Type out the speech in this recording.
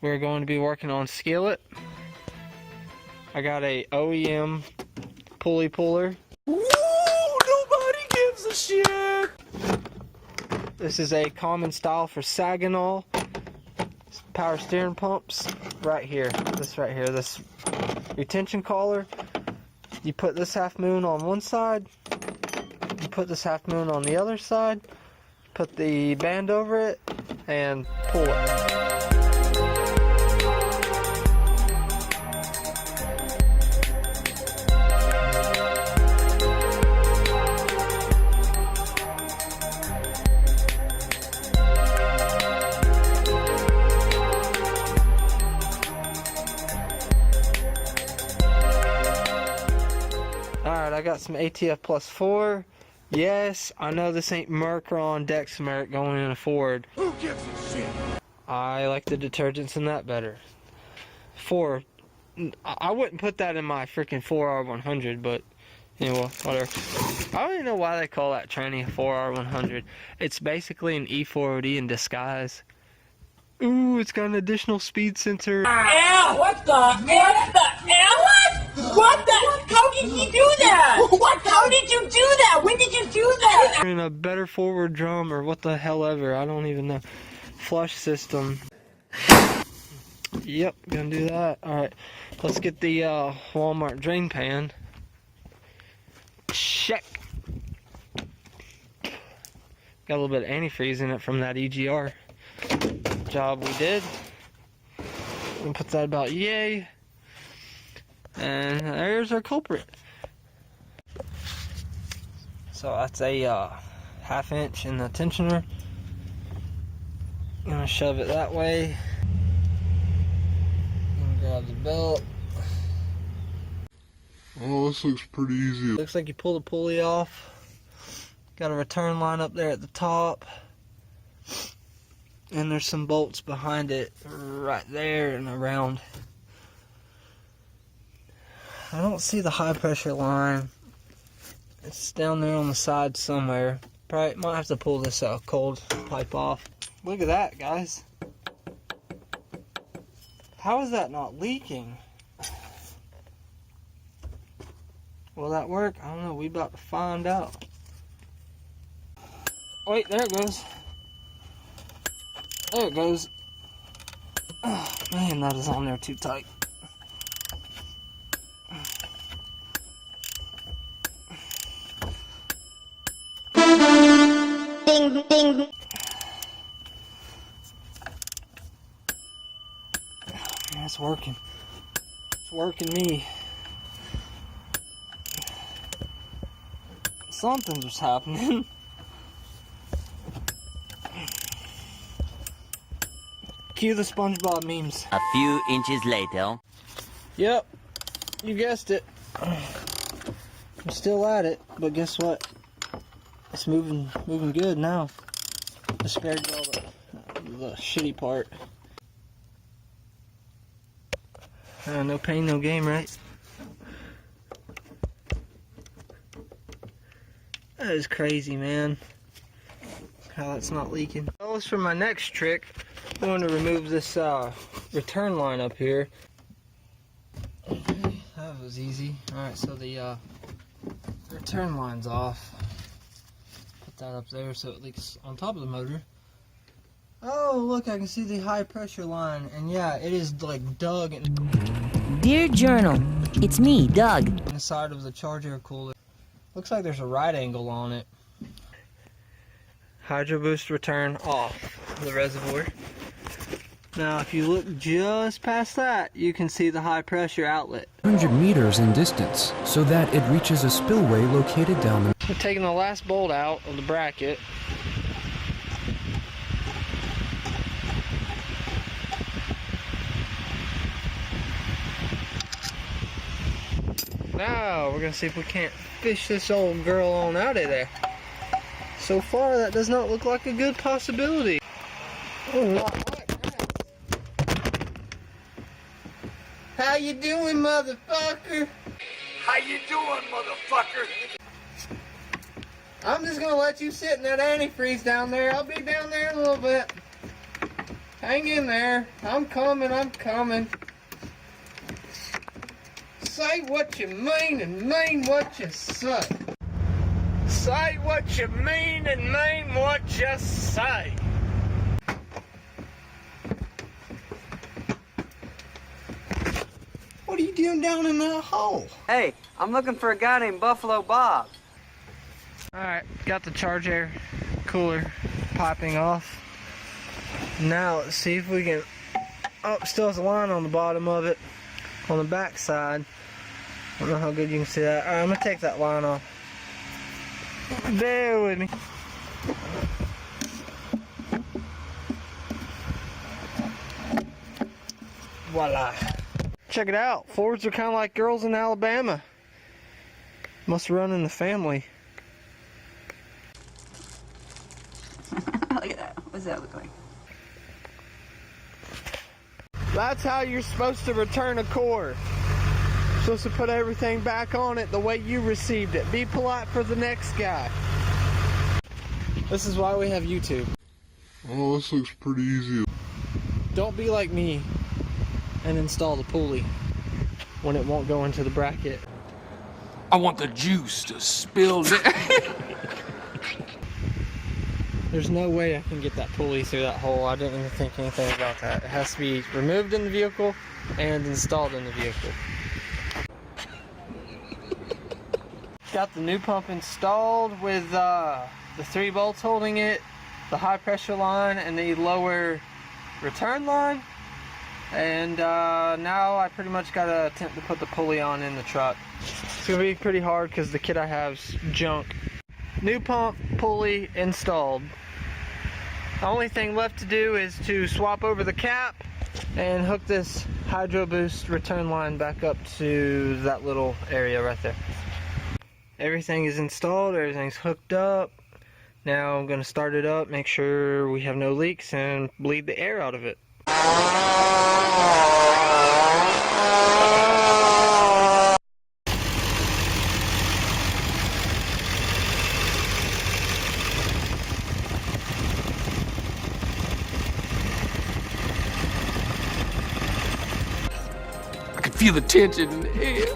we're going to be working on skillet. I got a OEM pulley puller. Ooh, nobody gives a shit! This is a common style for Saginaw power steering pumps. Right here, this retention collar. You put this half moon on one side, you put this half moon on the other side, put the band over it, and pull it. Alright, I got some ATF plus 4. Yes, I know this ain't Mercron Dexameric going in a Ford. Who gives a shit? I like the detergents in that better. 4. I wouldn't put that in my freaking 4R100, but anyway, whatever. I don't even know why they call that tranny a 4R100. It's basically an E4OD in disguise. Ooh, it's got an additional speed sensor. Ow! What the? What the? Ow! What the? How did you do that? What? How did you do that? When did you do that? And a better forward drum, or what the hell ever. I don't even know. Flush system. Yep, gonna do that. Alright, let's get the Walmart drain pan. Check. Got a little bit of antifreeze in it from that EGR job we did. We'll put that about yay. And there's our culprit. So that's a 1/2 inch in the tensioner. I'm gonna shove it that way. And grab the belt. Oh, this looks pretty easy. Looks like you pull the pulley off. Got a return line up there at the top. And there's some bolts behind it right there and around. I don't see the high pressure line. It's down there on the side somewhere. Probably might have to pull this cold pipe off. Look at that, guys. How is that not leaking? Will that work? I don't know. We about to find out. Wait, there it goes. There it goes. Oh, man, that is on there too tight. Ding, ding. Yeah, it's working. It's working me. Something's just happening. Cue the SpongeBob memes. A few inches later. Yep, you guessed it. I'm still at it, but guess what? It's moving good now. Just spared you all the shitty part. No pain, no game, right? That is crazy, man. How that's not leaking. Well, as for my next trick, I'm going to remove this return line up here. That was easy. Alright, so the return line's off. Put that up there so it leaks on top of the motor. Oh, look, I can see the high pressure line. And yeah, it is like dug in. Dear Journal, it's me, Doug. In the side of the charger cooler. Looks like there's a right angle on it. Hydro boost return off the reservoir. Now if you look just past that, you can see the high pressure outlet. 100 meters in distance, so that it reaches a spillway located down the... We're taking the last bolt out of the bracket. Now we're gonna see if we can't fish this old girl on out of there. So far that does not look like a good possibility. Oh, not like that. How you doing, motherfucker? How you doing, motherfucker? I'm just gonna let you sit in that antifreeze down there. I'll be down there in a little bit. Hang in there. I'm coming, I'm coming. Say what you mean and mean what you say. Say what you mean and mean what you say. What are you doing down in that hole? Hey, I'm looking for a guy named Buffalo Bob. Alright, got the charge air cooler popping off. Now let's see if we can... Oh, still has a line on the bottom of it. On the back side. I don't know how good you can see that. Alright, I'm going to take that line off. Bear with me. Voila. Check it out. Fords are kind of like girls in Alabama. Must run in the family. Look at that. What does that look like? That's how you're supposed to return a core. You're supposed to put everything back on it the way you received it. Be polite for the next guy. This is why we have YouTube. Oh, this looks pretty easy. Don't be like me and install the pulley when it won't go into the bracket. I want the juice to spill down. There's no way I can get that pulley through that hole. I didn't even think anything about that. It has to be removed in the vehicle and installed in the vehicle. Got the new pump installed with the 3 bolts holding it, the high pressure line, and the lower return line. And now I pretty much got to attempt to put the pulley on in the truck. It's going to be pretty hard because the kit I have's junk. New pump, pulley installed. The only thing left to do is to swap over the cap and hook this Hydro Boost return line back up to that little area right there. Everything is installed, everything's hooked up. Now I'm going to start it up, make sure we have no leaks, and bleed the air out of it. I can feel the tension in the air.